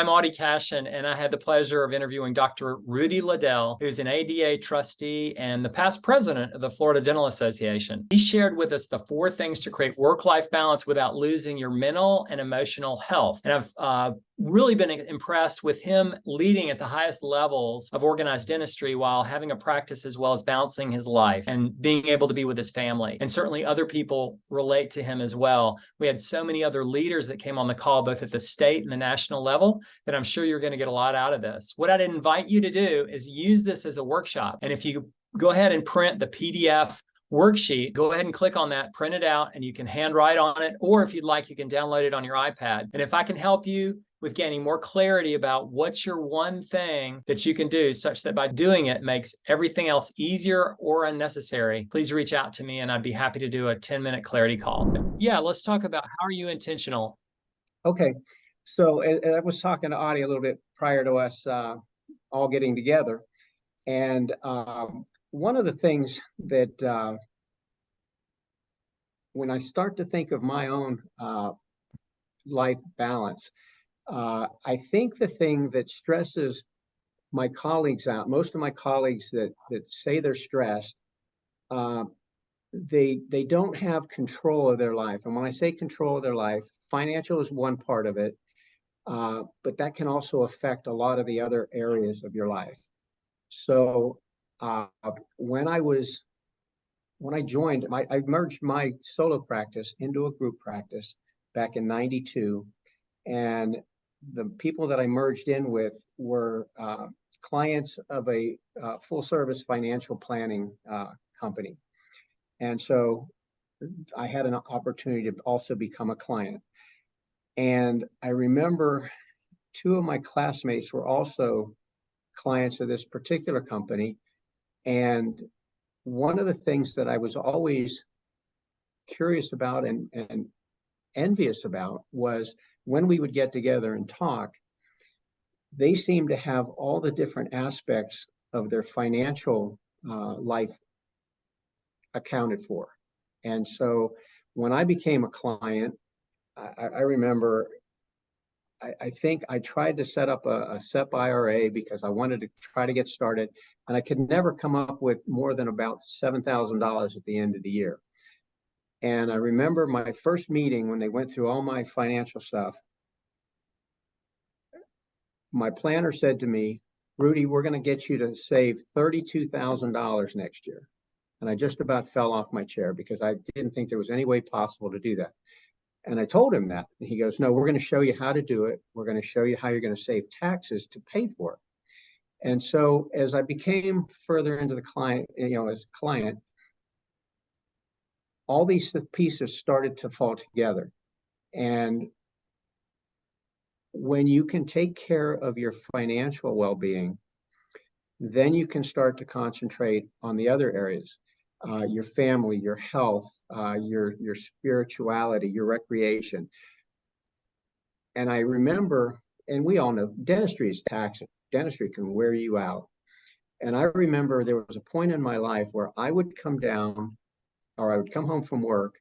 I'm Audie Cashin, and I had the pleasure of interviewing Dr. Rudy Liddell, who's an ADA trustee and the past president of the Florida Dental Association. He shared with us the 4 things to create work-life balance without losing your mental and emotional health. And I've really been impressed with him leading at the highest levels of organized dentistry while having a practice as well as balancing his life and being able to be with his family. And certainly other people relate to him as well. We had so many other leaders that came on the call, both at the state and the national level, that I'm sure you're going to get a lot out of this. What I'd invite you to do is use this as a workshop. And if you go ahead and print the PDF worksheet, go ahead and click on that, print it out, and you can handwrite on it. Or if you'd like, you can download it on your iPad. And if I can help you with gaining more clarity about what's your one thing that you can do such that by doing it makes everything else easier or unnecessary, please reach out to me and I'd be happy to do a 10-minute clarity call. Yeah, let's talk about how are you intentional? Okay, so I was talking to Audie a little bit prior to us all getting together. And one of the things that when I start to think of my own life balance, I think the thing that stresses my colleagues out, most of my colleagues that say they're stressed, they don't have control of their life. And when I say control of their life, financial is one part of it, but that can also affect a lot of the other areas of your life. So when I joined, I merged my solo practice into a group practice back in '92, and the people that I merged in with were clients of a full-service financial planning company. And so I had an opportunity to also become a client. And I remember 2 of my classmates were also clients of this particular company. And one of the things that I was always curious about and envious about was when we would get together and talk, they seemed to have all the different aspects of their financial life accounted for. And so when I became a client, I remember, I think I tried to set up a SEP IRA because I wanted to try to get started, and I could never come up with more than about $7,000 at the end of the year. And I remember my first meeting when they went through all my financial stuff. My planner said to me, "Rudy, we're going to get you to save $32,000 next year." And I just about fell off my chair because I didn't think there was any way possible to do that. And I told him that. And he goes, "No, we're going to show you how to do it. We're going to show you how you're going to save taxes to pay for it." And so as I became further into the client, as a client, all these pieces started to fall together. And when you can take care of your financial well-being, then you can start to concentrate on the other areas, your family, your health, your spirituality, your recreation. And I remember, and we all know, dentistry is taxing. Dentistry can wear you out. And I remember there was a point in my life where I would come down, or I would come home from work.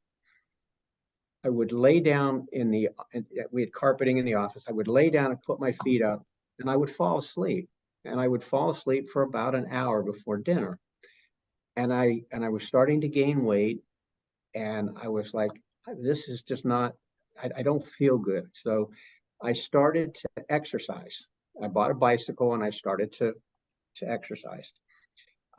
I would lay down we had carpeting in the office. I would lay down and put my feet up, and I would fall asleep. And I would fall asleep for about an hour before dinner. And I was starting to gain weight, and I was like, this is just not, I don't feel good. So I started to exercise. I bought a bicycle and I started to exercise.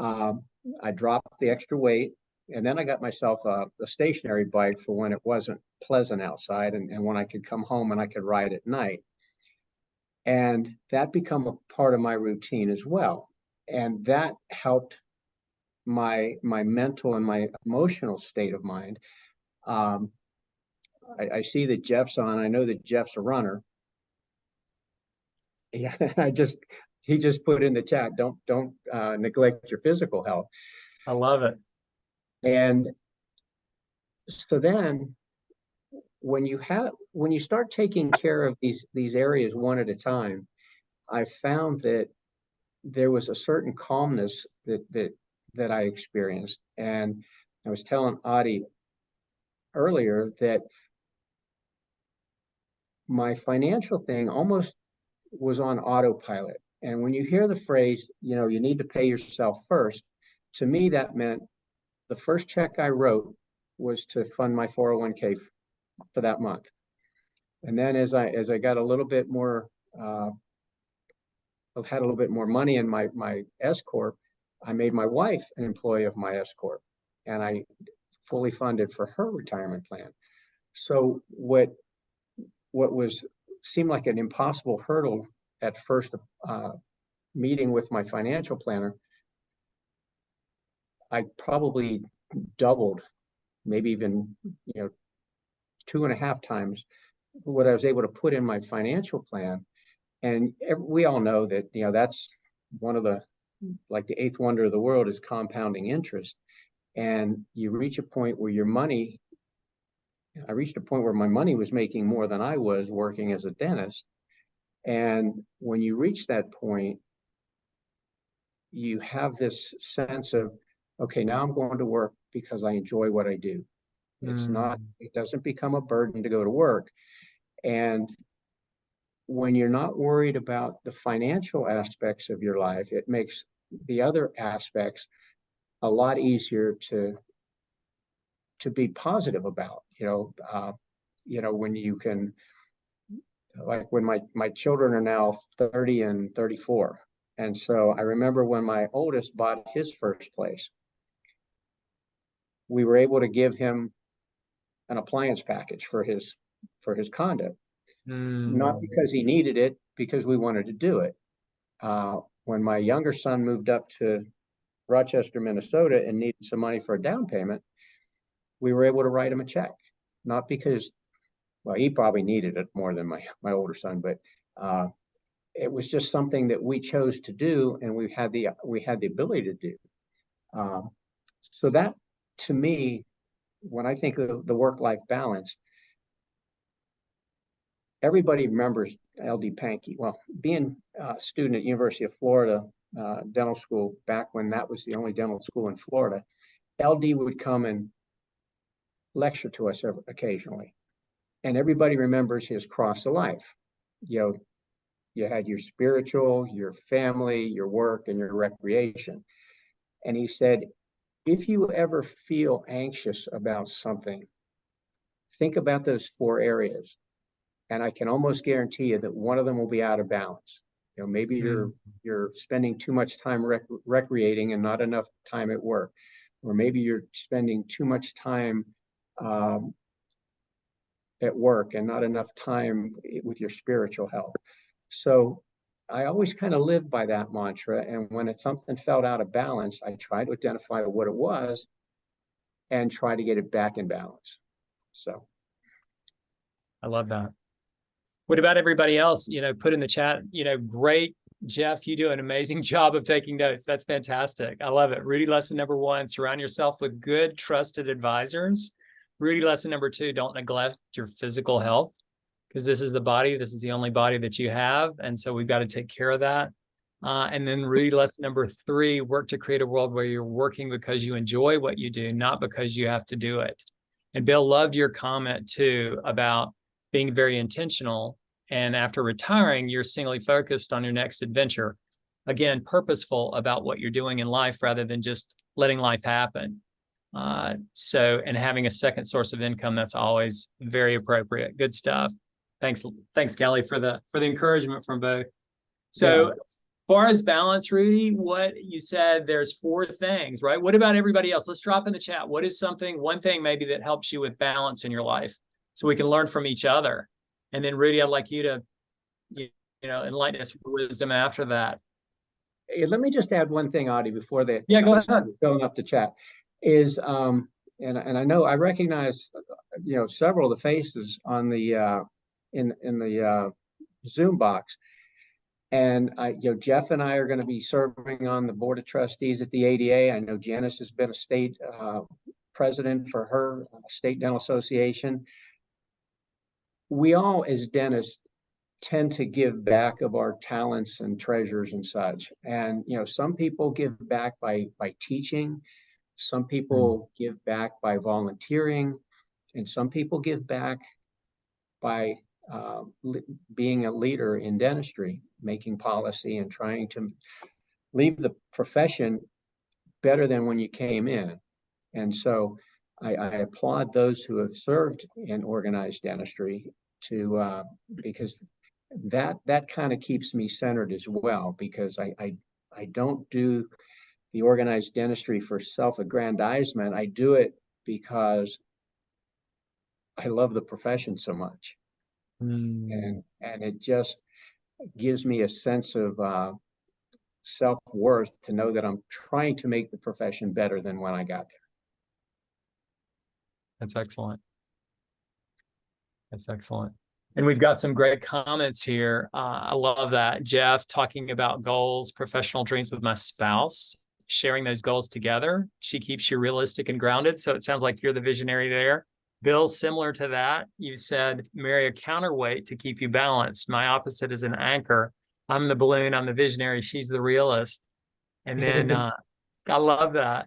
I dropped the extra weight, and then I got myself a stationary bike for when it wasn't pleasant outside, and when I could come home and I could ride at night. And that became a part of my routine as well. And that helped my mental and my emotional state of mind. I see that Jeff's on. I know that Jeff's a runner. Yeah, he just put in the chat, don't neglect your physical health. I love it. And so then when you start taking care of these areas one at a time, I found that there was a certain calmness that I experienced. And I was telling Audie earlier that my financial thing almost was on autopilot. And when you hear the phrase, you need to pay yourself first, to me, that meant the first check I wrote was to fund my 401k for that month. And then as I got a little bit more, I've had a little bit more money in my S Corp, I made my wife an employee of my S Corp, and I fully funded for her retirement plan. So what seemed like an impossible hurdle at first meeting with my financial planner, I probably doubled, maybe even 2.5 times what I was able to put in my financial plan. And we all know that that's one of the, like, the eighth wonder of the world is compounding interest. And you reach a point where I reached a point where my money was making more than I was working as a dentist. And when you reach that point, you have this sense of, okay, now I'm going to work because I enjoy what I do. It doesn't become a burden to go to work. And when you're not worried about the financial aspects of your life, it makes the other aspects a lot easier to be positive about. When you can, like when my children are now 30 and 34. And so I remember when my oldest bought his first place, we were able to give him an appliance package for his condo. Not because he needed it, because we wanted to do it. When my younger son moved up to Rochester, Minnesota, and needed some money for a down payment, we were able to write him a check. Not because, well, he probably needed it more than my older son, but it was just something that we chose to do, and we had the ability to do. So that, to me, when I think of the work-life balance, everybody remembers L.D. Pankey. Well, being a student at University of Florida dental school, back when that was the only dental school in Florida, L.D. would come and lecture to us occasionally. And everybody remembers his cross of life. You had your spiritual, your family, your work, and your recreation. And he said, if you ever feel anxious about something, think about those 4 areas. And I can almost guarantee you that one of them will be out of balance. Maybe you're spending too much time recreating and not enough time at work, or maybe you're spending too much time at work and not enough time with your spiritual health. So I always kind of lived by that mantra. And when something felt out of balance, I tried to identify what it was and try to get it back in balance. So I love that. What about everybody else? Put in the chat, great, Jeff, you do an amazing job of taking notes. That's fantastic. I love it. Rudy, lesson number 1, surround yourself with good, trusted advisors. Rudy, lesson number 2, don't neglect your physical health, because this is the body. This is the only body that you have. And so we've got to take care of that. And then Rudy, lesson number 3, work to create a world where you're working because you enjoy what you do, not because you have to do it. And Bill, loved your comment too about being very intentional. And after retiring, you're singly focused on your next adventure. Again, purposeful about what you're doing in life rather than just letting life happen. And having a second source of income, that's always very appropriate. Good stuff. Thanks, Kelly, for the encouragement from both. So as far as balance, Rudy, what you said, there's 4 things, right? What about everybody else? Let's drop in the chat. What is one thing maybe that helps you with balance in your life, so we can learn from each other? And then Rudy, I'd like you to, enlighten us with wisdom after that. Hey, let me just add one thing, Audie, before they go ahead. Filling up the chat is, and I know I recognize, several of the faces on the in the Zoom box, and Jeff and I are going to be serving on the board of trustees at the ADA. I know Janice has been a state president for her state dental association. We all, as dentists, tend to give back of our talents and treasures and such. And, some people give back by teaching, some people give back by volunteering, and some people give back by being a leader in dentistry, making policy and trying to leave the profession better than when you came in. And so I applaud those who have served in organized dentistry because that kind of keeps me centered as well, because I don't do the organized dentistry for self-aggrandizement. I do it because I love the profession so much. And it just gives me a sense of self-worth to know that I'm trying to make the profession better than when I got there. That's excellent. That's excellent. And we've got some great comments here. I love that. Jeff talking about goals, professional dreams with my spouse, sharing those goals together. She keeps you realistic and grounded. So it sounds like you're the visionary there. Bill, similar to that, you said, marry a counterweight to keep you balanced. My opposite is an anchor. I'm the balloon, I'm the visionary, she's the realist. And then I love that.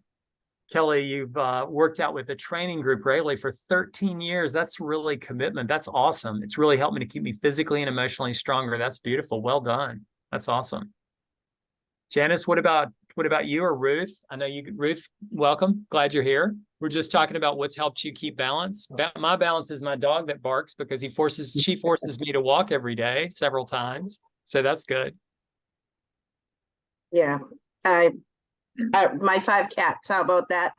Kelly, you've worked out with the training group regularly for 13 years. That's really commitment. That's awesome. It's really helped me to keep me physically and emotionally stronger. That's beautiful. Well done. That's awesome. Janice, what about you or Ruth? I know you, Ruth, welcome. Glad you're here. We're just talking about what's helped you keep balance. My balance is my dog that barks because she forces me to walk every day several times. So that's good. Yeah, my 5 cats. How about that?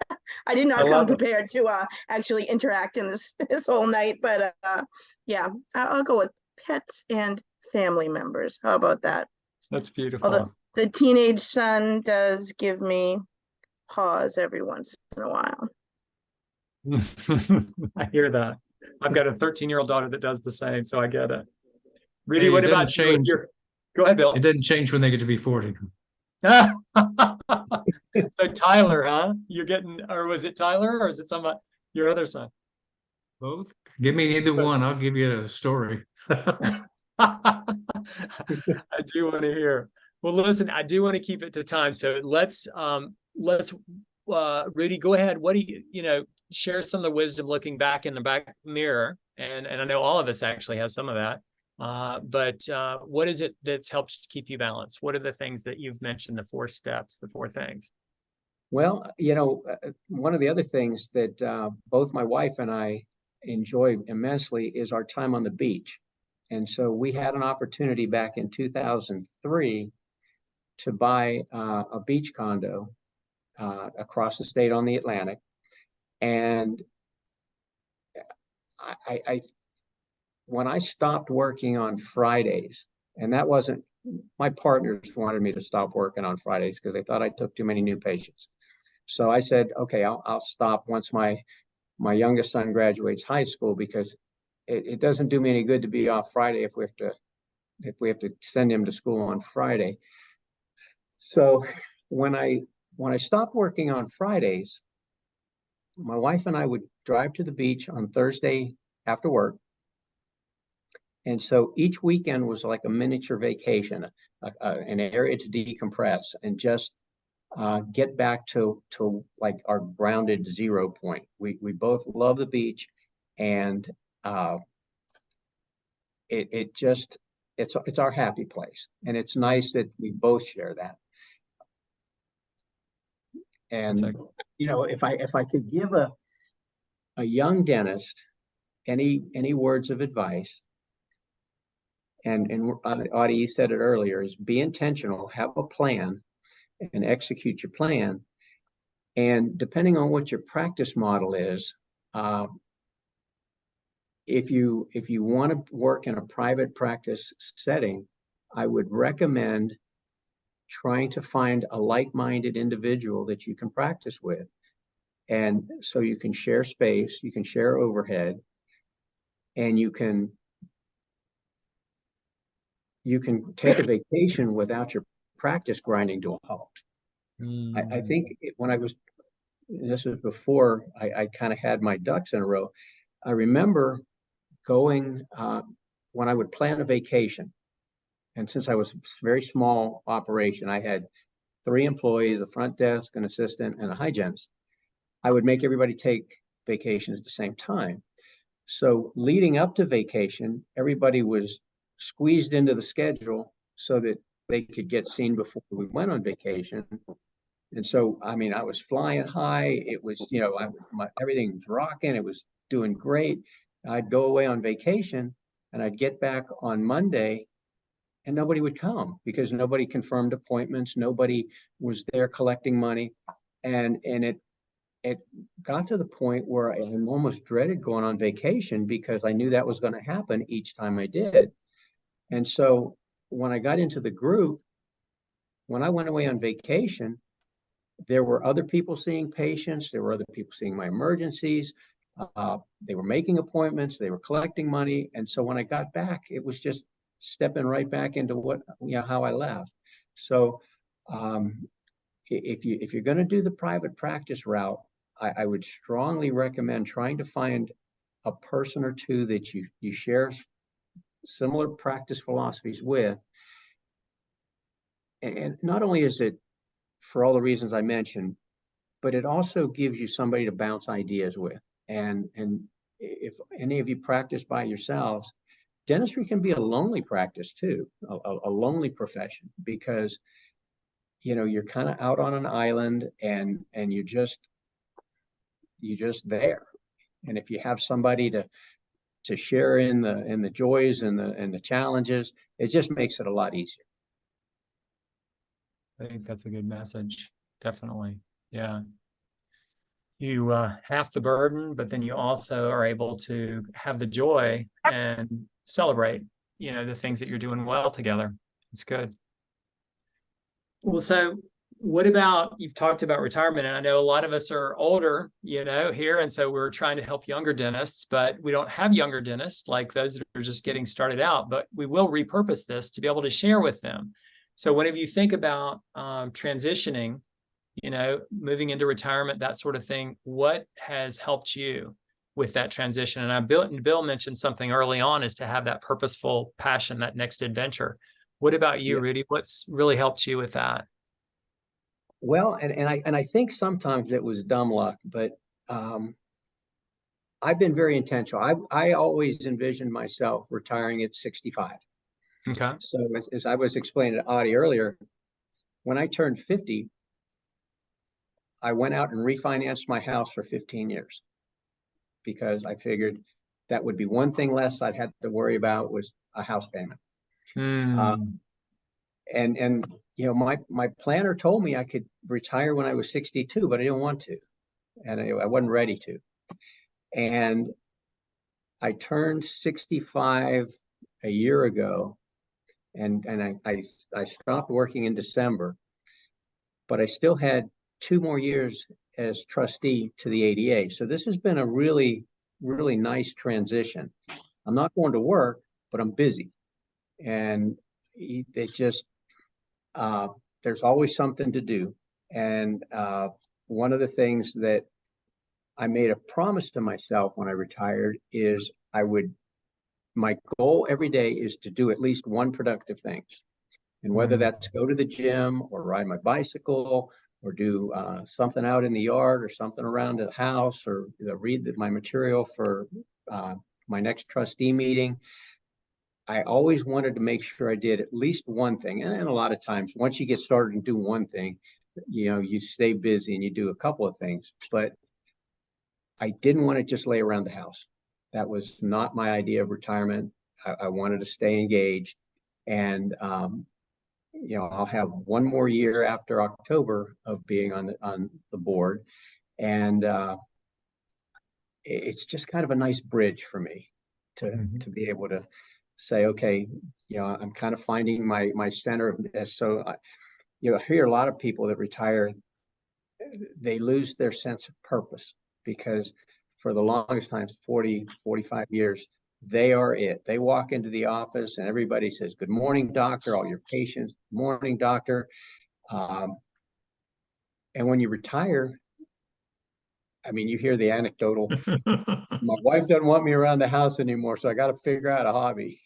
I did not come prepared to actually interact in this whole night, but yeah, I'll go with pets and family members. How about that? That's beautiful. Although the teenage son does give me pause every once in a while. I hear that. I've got a 13-year-old daughter that does the same, so I get it. Rudy, what about you? Go ahead, Bill. It doesn't change when they get to be 40. So Tyler, huh? You're getting, or was it Tyler, or is it somebody, your other son? Both. Give me either one. I'll give you a story. I do want to hear. Well, listen, I do want to keep it to time. So let's Rudy, go ahead. What do you share some of the wisdom looking back in the back mirror? And I know all of us actually have some of that. But what is it that's helped keep you balanced? What are the things that you've mentioned, the 4 steps, the 4 things? Well, one of the other things that both my wife and I enjoy immensely is our time on the beach. And so we had an opportunity back in 2003 to buy a beach condo across the state on the Atlantic. And when I stopped working on Fridays, and that wasn't, my partners wanted me to stop working on Fridays because they thought I took too many new patients. So I said, okay, I'll stop once my youngest son graduates high school, because it doesn't do me any good to be off Friday if we have to send him to school on Friday. So when I stopped working on Fridays, my wife and I would drive to the beach on Thursday after work. And so each weekend was like a miniature vacation, an area to decompress and just get back to like our grounded 0 point. We both love the beach, and it's our happy place, and it's nice that we both share that. And if I could give a young dentist any words of advice, and Audie, you said it earlier, is be intentional, have a plan, and execute your plan. And depending on what your practice model is, if you want to work in a private practice setting, I would recommend trying to find a like-minded individual that you can practice with. And so you can share space, you can share overhead, and you can take a vacation without your practice grinding to a halt. I think this was before I kind of had my ducks in a row. I remember going when I would plan a vacation. And since I was a very small operation, I had 3 employees, a front desk, an assistant, and a hygienist. I would make everybody take vacation at the same time. So leading up to vacation, everybody was squeezed into the schedule so that they could get seen before we went on vacation. And so, I mean, I was flying high. It was, you know, everything was rocking. It was doing great. I'd go away on vacation and I'd get back on Monday and nobody would come because nobody confirmed appointments. Nobody was there collecting money. And it got to the point where I almost dreaded going on vacation because I knew that was going to happen each time I did. And so when I got into the group, when I went away on vacation, there were other people seeing patients. There were other people seeing my emergencies. They were making appointments. They were collecting money. And so when I got back, it was just stepping right back into what, you know, how I left. So if you're going to do the private practice route, I would strongly recommend trying to find a person or two that you share similar practice philosophies with. And not only is it for all the reasons I mentioned, but it also gives you somebody to bounce ideas with. And if any of you practice by yourselves, dentistry can be a lonely practice too, a lonely profession, because you know you're kind of out on an island and you're just there. And if you have somebody to share in the joys and the challenges, it just makes it a lot easier. I think that's a good message. Definitely. Yeah. You half the burden, but then you also are able to have the joy and celebrate, you know, the things that you're doing well together. It's good. Well, so what about, you've talked about retirement, and I know a lot of us are older, you know, here, and so we're trying to help younger dentists, but we don't have younger dentists like those that are just getting started out, but we will repurpose this to be able to share with them. So whenever you think about transitioning, you know, moving into retirement, that sort of thing, what has helped you with that transition? And Bill mentioned something early on, is to have that purposeful passion, that next adventure. What about you, Rudy? What's really helped you with that? Well, and I think sometimes it was dumb luck, but I've been very intentional. I always envisioned myself retiring at 65. Okay. So as I was explaining to Audie earlier, when I turned 50, I went out and refinanced my house for 15 years because I figured that would be one thing less I'd have to worry about, was a house payment. And you know, my planner told me I could retire when I was 62, but I didn't want to, and I wasn't ready to. And I turned 65 a year ago, and I stopped working in December, but I still had 2 more years as trustee to the ADA. So this has been a really, really nice transition. I'm not going to work, but I'm busy, and it just there's always something to do. And one of the things that I made a promise to myself when I retired is my goal every day is to do at least one productive thing. And whether that's go to the gym or ride my bicycle or do something out in the yard or something around the house, or read my material for my next trustee meeting, I always wanted to make sure I did at least one thing. And a lot of times, once you get started and do one thing, you know, you stay busy and you do a couple of things. But I didn't want to just lay around the house. That was not my idea of retirement. I wanted to stay engaged. And, you know, I'll have 1 more year after October of being on the board. And it's just kind of a nice bridge for me to be able to say, okay, you know, I'm kind of finding my center of this. So, you know, I hear a lot of people that retire, they lose their sense of purpose, because for the longest times, 40, 45 years, they are it. They walk into the office and everybody says, "Good morning, doctor," all your patients, "Good morning, doctor." And when you retire, I mean, you hear the anecdotal, "My wife doesn't want me around the house anymore, so I got to figure out a hobby."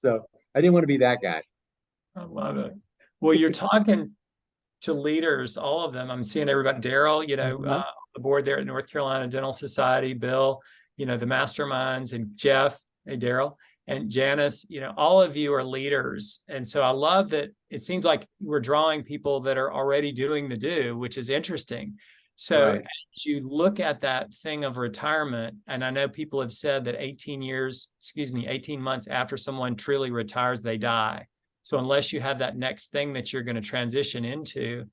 So I didn't want to be that guy. I love it. Well, you're talking to leaders, all of them. I'm seeing everybody, Daryl, you know, on the board there at North Carolina Dental Society, Bill, the masterminds, and Jeff, hey, Daryl, and Janice, all of you are leaders. And so I love that it seems like we're drawing people that are already doing the do, which is interesting. So Right. as you look at that thing of retirement, and I know people have said that 18 months after someone truly retires, they die. So unless you have that next thing that you're going to transition into,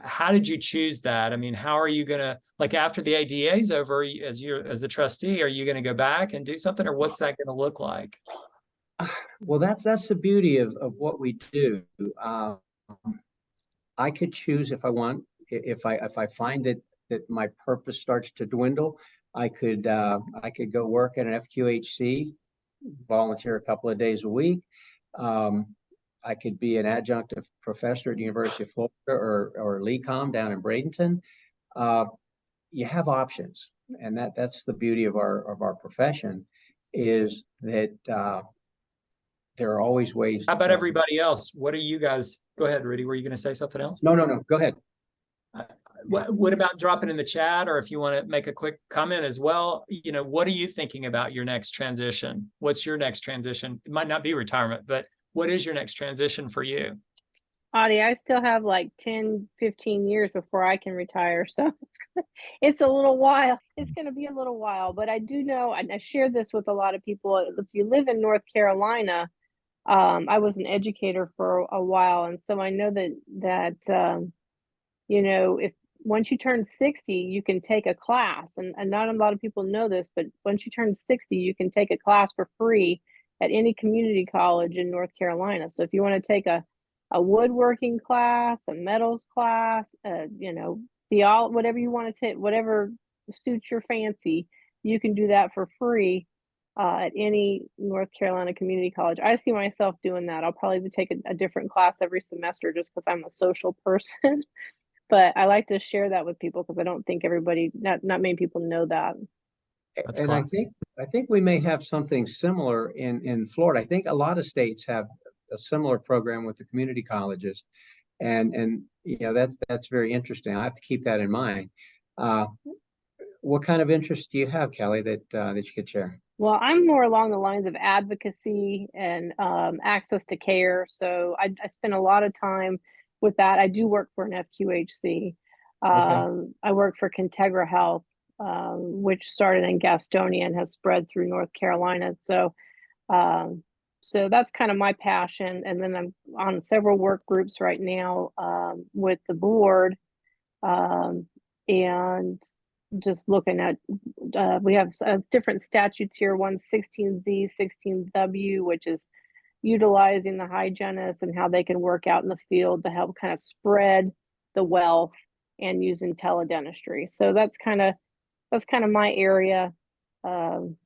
how did you choose that? I mean, how are you going to, like, after the ADA is over, as the trustee, are you going to go back and do something, or what's that going to look like? Well, that's the beauty of what we do. I could choose if I want. If I find that my purpose starts to dwindle, I could go work at an FQHC, volunteer a couple of days a week. I could be an adjunctive professor at the University of Florida or LECOM down in Bradenton. You have options, and that's the beauty of our profession, is that there are always ways. How about everybody else? What are you guys? Go ahead, Rudy. Were you going to say something else? No. Go ahead. What about dropping in the chat, or if you want to make a quick comment as well, what are you thinking about your next transition? What's your next transition? It might not be retirement, but what is your next transition for you? Audie, I still have like 10, 15 years before I can retire. So it's a little while. It's going to be a little while, but I do know, and I share this with a lot of people. If you live in North Carolina, I was an educator for a while. And so I know that if once you turn 60, you can take a class, and not a lot of people know this, but once you turn 60, you can take a class for free at any community college in North Carolina. So if you want to take a woodworking class, a metals class, whatever you want to take, whatever suits your fancy, you can do that for free at any North Carolina community college. I see myself doing that. I'll probably take a different class every semester just because I'm a social person. But I like to share that with people because I don't think not many people know that. That's And classic. I think we may have something similar in Florida. I think a lot of states have a similar program with the community colleges, and that's very interesting. I have to keep that in mind. What kind of interest do you have, Kelly, that you could share? Well, I'm more along the lines of advocacy and access to care. So I spend a lot of time with that. I do work for an FQHC. Okay. I work for Contegra Health, which started in Gastonia and has spread through North Carolina. So that's kind of my passion. And then I'm on several work groups right now with the board, and just looking at, we have different statutes here. One 16Z, 16W, which is utilizing the hygienists and how they can work out in the field to help kind of spread the wealth and using teledentistry. So that's kind of my area. And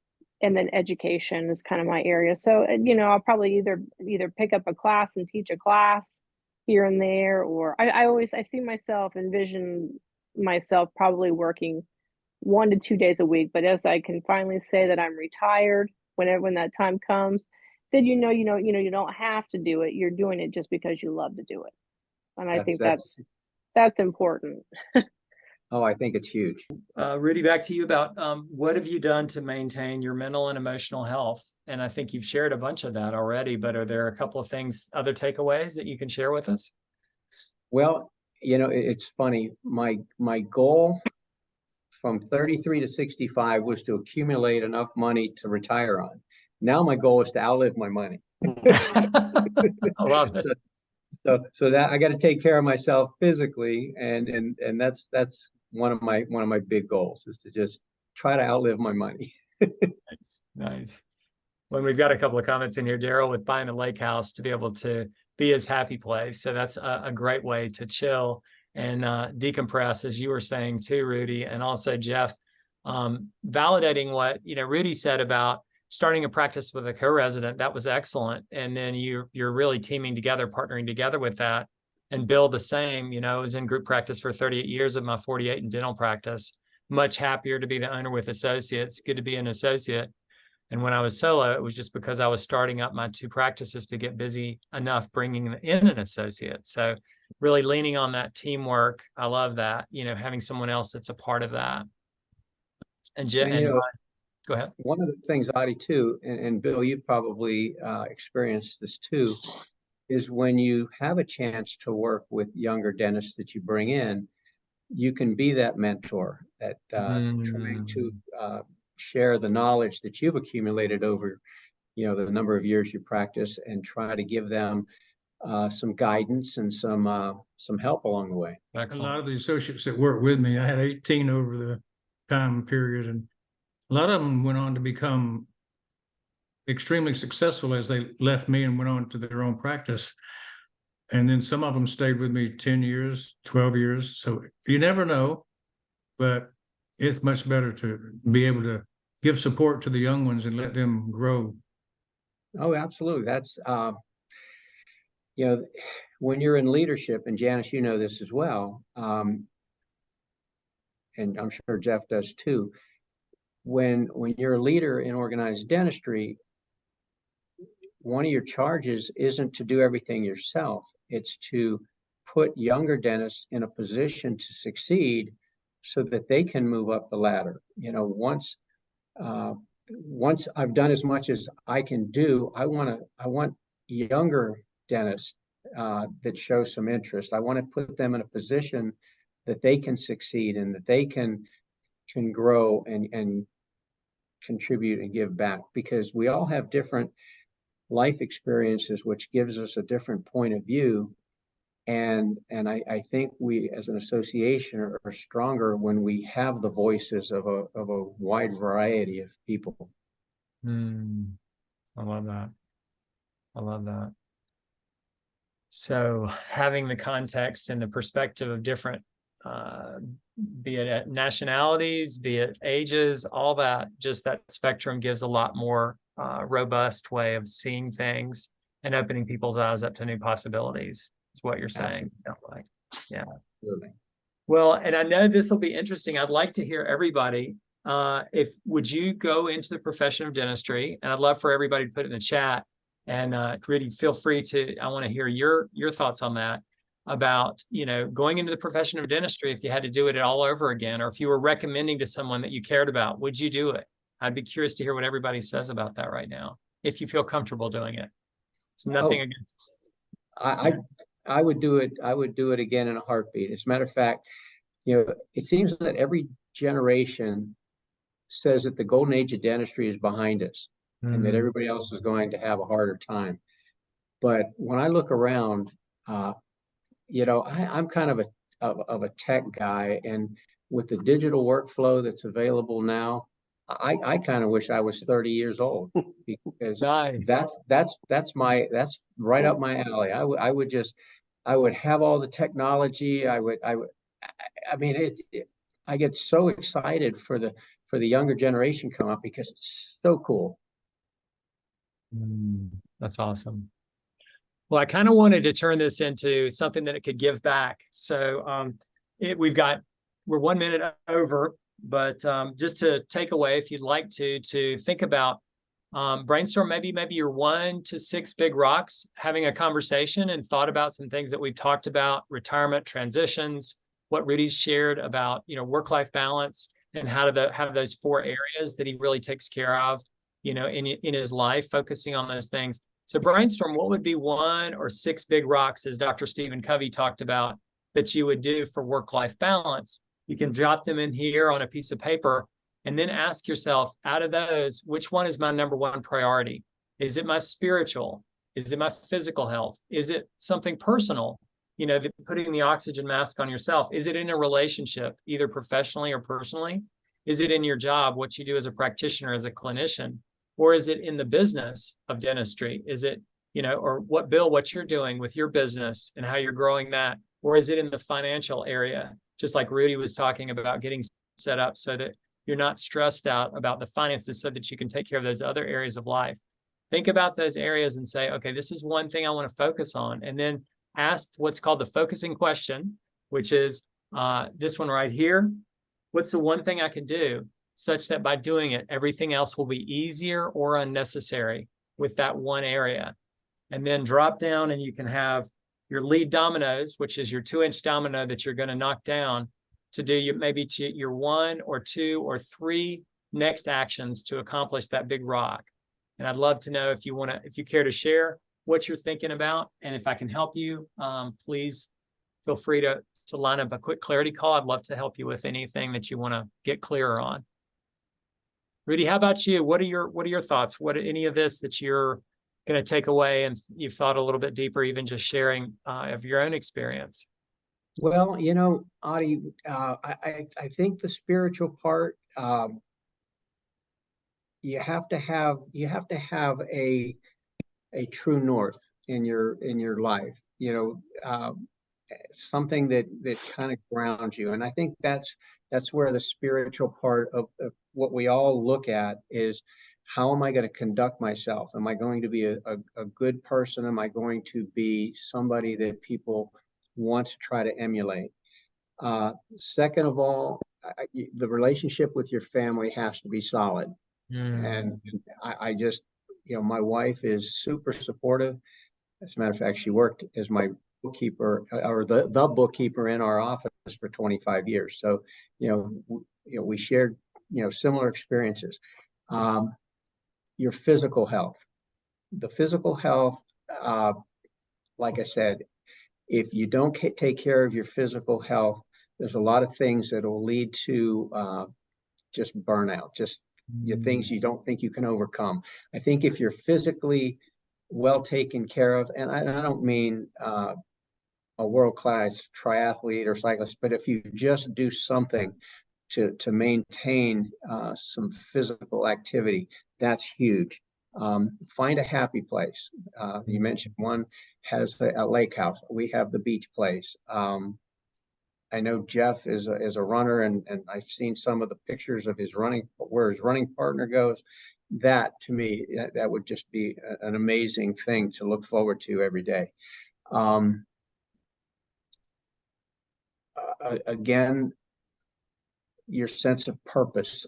then education is kind of my area. So, I'll probably either pick up a class and teach a class here and there, or I envision myself probably working 1 to 2 days a week. But as I can finally say that I'm retired, when that time comes, then you don't have to do it. You're doing it just because you love to do it. And I think that's important. Oh, I think it's huge. Rudy, back to you about what have you done to maintain your mental and emotional health? And I think you've shared a bunch of that already, but are there a couple of other takeaways that you can share with us? Well, it's funny. My goal from 33 to 65 was to accumulate enough money to retire on. Now my goal is to outlive my money. I love it. So that I got to take care of myself physically, and that's one of my big goals, is to just try to outlive my money. Nice. Well, we've got a couple of comments in here, Daryl, with buying a lake house to be able to be his happy place. So that's a great way to chill and decompress, as you were saying too, Rudy, and also Jeff, validating what Rudy said about starting a practice with a co-resident. That was excellent. And then you're really teaming together, partnering together with that. And Bill, the same. I was in group practice for 38 years of my 48 in dental practice. Much happier to be the owner with associates. Good to be an associate. And when I was solo, it was just because I was starting up my 2 practices to get busy enough bringing in an associate. So really leaning on that teamwork. I love that, having someone else that's a part of that. And go Go ahead. One of the things, Adi, too, and Bill, you've probably experienced this too, is when you have a chance to work with younger dentists that you bring in, you can be that mentor, that trying to share the knowledge that you've accumulated over, the number of years you practice, and try to give them some guidance and some help along the way. Excellent. A lot of the associates that work with me, I had 18 over the time period, and a lot of them went on to become extremely successful as they left me and went on to their own practice. And then some of them stayed with me 10 years, 12 years. So you never know, but it's much better to be able to give support to the young ones and let them grow. Oh, absolutely. That's, when you're in leadership, and Janice, you know this as well, and I'm sure Jeff does too, when you're a leader in organized dentistry, one of your charges isn't to do everything yourself. It's to put younger dentists in a position to succeed so that they can move up the ladder. Once I've done as much as I can do, I want younger dentists that show some interest. I want to put them in a position that they can succeed and that they can grow and contribute and give back, because we all have different life experiences, which gives us a different point of view. And I think we as an association are stronger when we have the voices of a wide variety of people. I love that. I love that. So having the context and the perspective of different, be it nationalities, be it ages, all that, just that spectrum gives a lot more robust way of seeing things and opening people's eyes up to new possibilities. Is what you're saying. Sound like. Yeah. Absolutely. Well, and I know this will be interesting. I'd like to hear everybody. Would you go into the profession of dentistry? And I'd love for everybody to put it in the chat. And Rudy, feel free to. I want to hear your thoughts on that. About going into the profession of dentistry, if you had to do it all over again, or if you were recommending to someone that you cared about, would you do it? I'd be curious to hear what everybody says about that right now, if you feel comfortable doing it. It's nothing against. I would do it. I would do it again in a heartbeat. As a matter of fact, it seems that every generation says that the golden age of dentistry is behind us and that everybody else is going to have a harder time. But when I look around, I'm kind of a tech guy, and with the digital workflow that's available now, I kind of wish I was 30 years old, because Nice. that's right up my alley. I would have all the technology. I get so excited for the younger generation come up, because it's so cool. That's awesome. Well, I kind of wanted to turn this into something that it could give back. So we're 1 minute over, but just to take away, if you'd like to think about, brainstorm maybe your 1 to 6 big rocks, having a conversation and thought about some things that we've talked about: retirement, transitions, what Rudy's shared about, work-life balance, and how to have those 4 areas that he really takes care of, in his life, focusing on those things. So brainstorm what would be 1 or 6 big rocks, as Dr. Stephen Covey talked about, that you would do for work-life balance. You can jot them in here on a piece of paper, and then ask yourself, out of those, which one is my number 1 priority? Is it my spiritual? Is it my physical health? Is it something personal? Putting the oxygen mask on yourself. Is it in a relationship, either professionally or personally? Is it in your job, what you do as a practitioner, as a clinician? Or is it in the business of dentistry? Is it, or what you're doing with your business and how you're growing that? Or is it in the financial area? Just like Rudy was talking about, getting set up so that you're not stressed out about the finances, so that you can take care of those other areas of life. Think about those areas and say, okay, this is one thing I want to focus on. And then ask what's called the focusing question, which is this one right here. What's the one thing I can do such that by doing it, everything else will be easier or unnecessary with that one area? And then drop down, and you can have your lead dominoes, which is your 2-inch domino that you're going to knock down, to do maybe to your 1 or 2 or 3 next actions to accomplish that big rock. And I'd love to know if you care to share what you're thinking about. And if I can help you, please feel free to line up a quick clarity call. I'd love to help you with anything that you want to get clearer on. Rudy, how about you? What are your thoughts? What any of this that you're going to take away and you've thought a little bit deeper, even just sharing of your own experience? Well, Adi, I think the spiritual part, you have to have a true north in your life, something that kind of grounds you. And I think that's where the spiritual part of what we all look at is, how am I going to conduct myself? Am I going to be a good person? Am I going to be somebody that people want to try to emulate? Second of all, the relationship with your family has to be solid. And I just, my wife is super supportive. As a matter of fact, she worked as my bookkeeper, or the bookkeeper in our office for 25 years. So, we shared, similar experiences. Your physical health, like I said, if you don't take care of your physical health, there's a lot of things that will lead to just burnout, just things you don't think you can overcome. I think if you're physically well taken care of, and I don't mean a world-class triathlete or cyclist, but if you just do something to maintain some physical activity, that's huge. Find a happy place. You mentioned one has a lake house. We have the beach place. I know Jeff is a runner, and I've seen some of the pictures of where his running partner goes. That, to me, that would just be an amazing thing to look forward to every day. Again, your sense of purpose.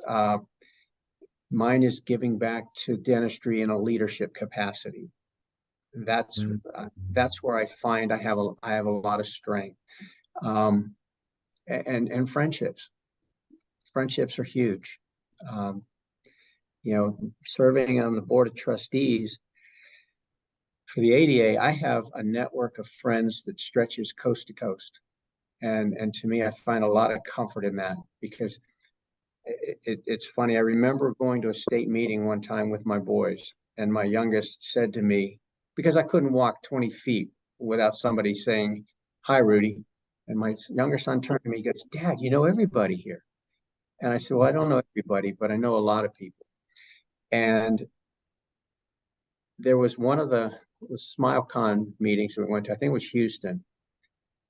Mine is giving back to dentistry in a leadership capacity. That's where I find I have a lot of strength. And friendships. Friendships are huge. Serving on the board of trustees for the ADA, I have a network of friends that stretches coast to coast. And to me, I find a lot of comfort in that, because it's funny. I remember going to a state meeting one time with my boys, and my youngest said to me, because I couldn't walk 20 feet without somebody saying, "Hi, Rudy." And my younger son turned to me, he goes, "Dad, you know everybody here." And I said, "Well, I don't know everybody, but I know a lot of people." And there was one of the SmileCon meetings we went to, I think it was Houston.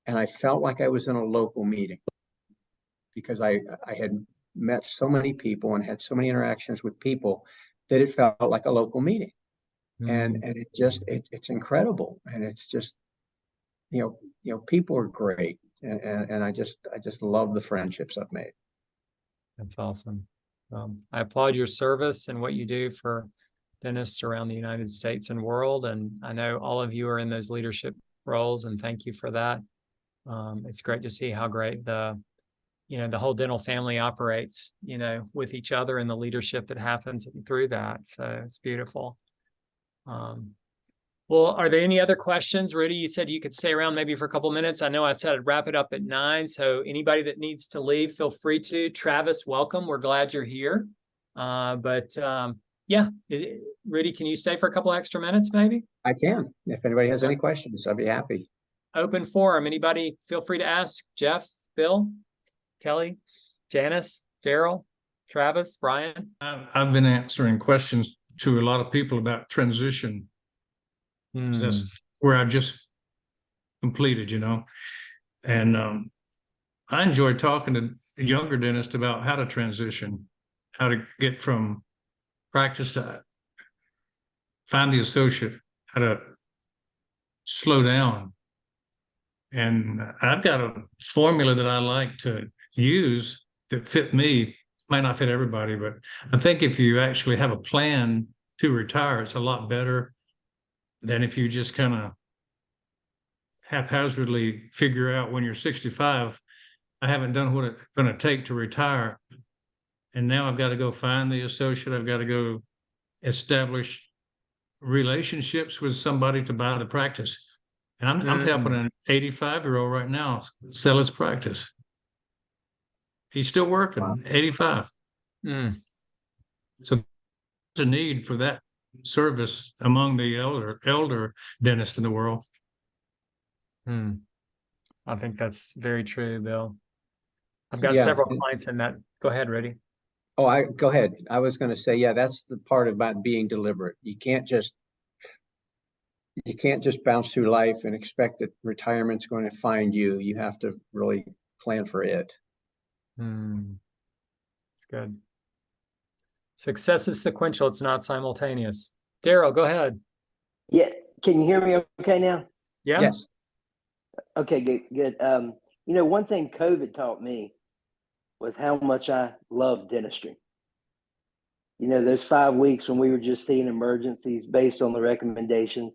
And I felt like I was in a local meeting, because I had met so many people and had so many interactions with people that it felt like a local meeting. And it's incredible. And it's just, people are great. And I just love the friendships I've made. That's awesome. I applaud your service and what you do for dentists around the United States and world. And I know all of you are in those leadership roles, and thank you for that. It's great to see how great the whole dental family operates, with each other, and the leadership that happens through that. So it's beautiful. Well, are there any other questions? Rudy, you said you could stay around maybe for a couple minutes. I know I said I'd wrap it up at 9. So anybody that needs to leave, feel free to. Travis, welcome. We're glad you're here. Yeah, Rudy, can you stay for a couple extra minutes maybe? I can. If anybody has any questions, I'll be happy. Open forum. Anybody feel free to ask. Jeff, Bill, Kelly, Janice, Daryl, Travis, Brian. I've been answering questions to a lot of people about transition. That's where I just completed, and I enjoy talking to younger dentists about how to transition, how to get from practice to find the associate, how to slow down. And I've got a formula that I like to use that fit me. Might not fit everybody, but I think if you actually have a plan to retire, it's a lot better than if you just kind of haphazardly figure out when you're 65, I haven't done what it's going to take to retire. And now I've got to go find the associate. I've got to go establish relationships with somebody to buy the practice. And I'm helping an 85-year-old right now sell his practice. He's still working, 85. Mm. So there's a need for that service among the elder dentists in the world. Mm. I think that's very true, Bill. I've got Yeah. several clients in that. Go ahead, Rudy. Oh, go ahead. I was going to say, yeah, that's the part about being deliberate. You can't just bounce through life and expect that retirement's going to find you. You have to really plan for it. That's good. Success is sequential. It's not simultaneous. Daryl, go ahead. Yeah, can you hear me okay now? Yeah. Yes. Okay, good. One thing COVID taught me was how much I love dentistry. Those 5 weeks when we were just seeing emergencies based on the recommendations,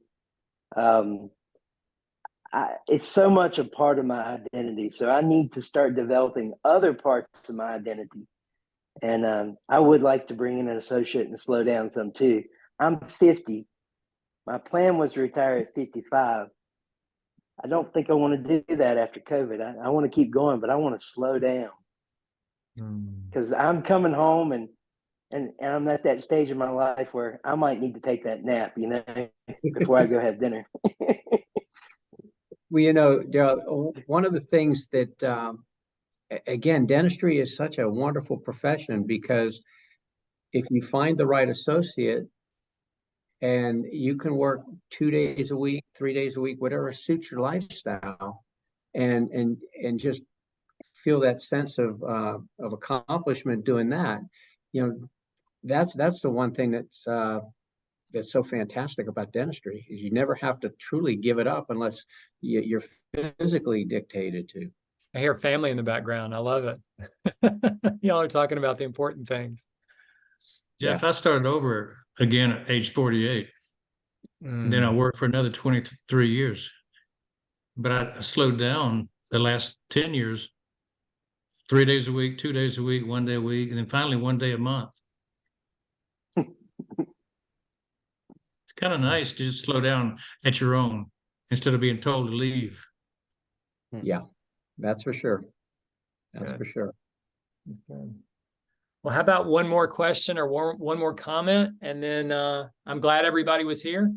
it's so much a part of my identity. So I need to start developing other parts of my identity. And I would like to bring in an associate and slow down some too. I'm 50. My plan was to retire at 55. I don't think I want to do that after COVID. I want to keep going, but I want to slow down because I'm coming home and I'm at that stage in my life where I might need to take that nap, before I go have dinner. Well, Daryl, one of the things that, again, dentistry is such a wonderful profession because if you find the right associate and you can work 2 days a week, 3 days a week, whatever suits your lifestyle, and just feel that sense of accomplishment doing that, that's the one thing that's so fantastic about dentistry is you never have to truly give it up unless you're physically dictated to. I hear family in the background. I love it. Y'all are talking about the important things. Jeff, I started over again at age 48. And then I worked for another 23 years. But I slowed down the last 10 years, 3 days a week, 2 days a week, 1 day a week, and then finally 1 day a month. It's kind of nice to just slow down at your own instead of being told to leave. Yeah, that's for sure. That's Good. for sure. That's good. Well, how about one more question or one more comment? And then I'm glad everybody was here.